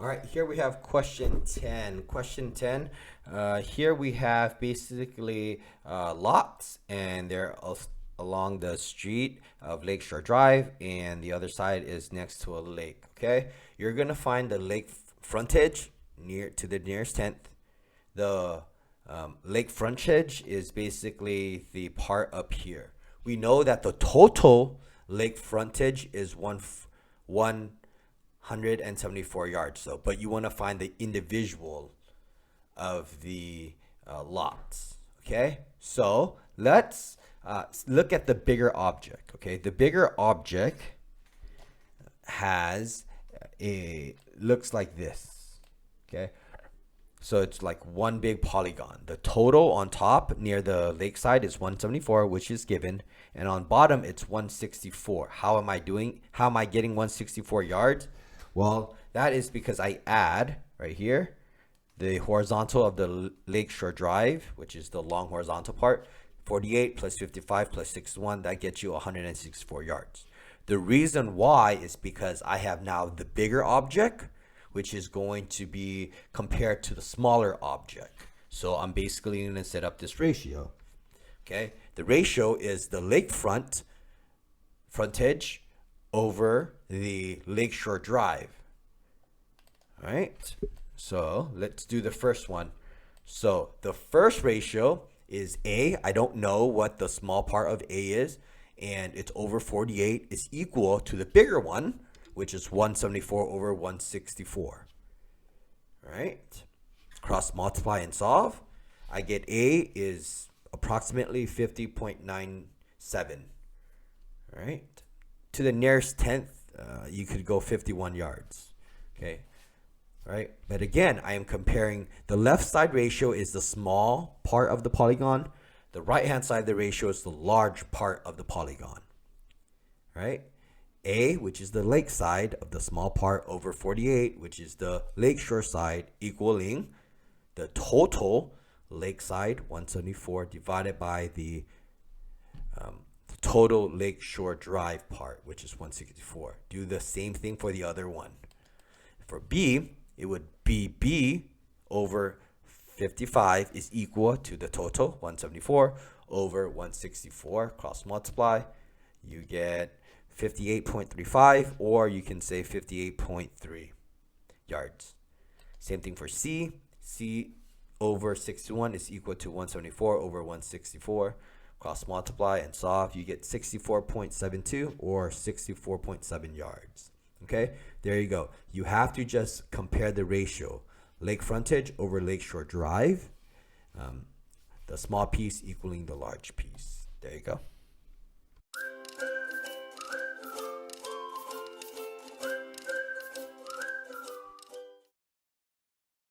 right, here we have question 10. Question 10, here we have basically lots, and they're along the street of Lakeshore Drive, and the other side is next to a lake. Okay, you're gonna find the lake frontage near to the nearest tenth. The lake frontage is basically the part up here. We know that the total lake frontage is 174 yards, though, but you want to find the individual of the lots. Okay, so let's look at the bigger object. Okay, the bigger object has looks like this. Okay, so it's like one big polygon. The total on top near the lakeside is 174, which is given, and on bottom it's 164. How am I getting 164 yards? Well, that is because I add right here the horizontal of the Lakeshore Drive, which is the long horizontal part, 48 plus 55 plus 61, that gets you 164 yards. The reason why is because I have now the bigger object, which is going to be compared to the smaller object. So I'm basically going to set up this ratio. Okay, the ratio is the lakefront frontage over the Lakeshore Drive. All right, so let's do the first one. So the first ratio is A. I don't know what the small part of A is, and it's over 48 is equal to the bigger one, which is 174 over 164. All right, cross multiply and solve. I get A is approximately 50.97. All right, to the nearest tenth, you could go 51 yards. Okay, all right, but again, I am comparing the left side ratio is the small part of the polygon. The right hand side of the ratio is the large part of the polygon. All right, A, which is the lake side of the small part, over 48, which is the lakeshore side, equaling the total lakeside 174 divided by the total Lakeshore Drive part, which is 164. Do the same thing for the other one. For B, it would be B over 55 is equal to the total 174 over 164. Cross multiply, you get 58.35, or you can say 58.3 yards. Same thing for C. C over 61 is equal to 174 over 164. Cross multiply and solve, you get 64.72 or 64.7 yards. Okay, there you go. You have to just compare the ratio. Lake frontage over Lakeshore Drive. The small piece equaling the large piece. There you go.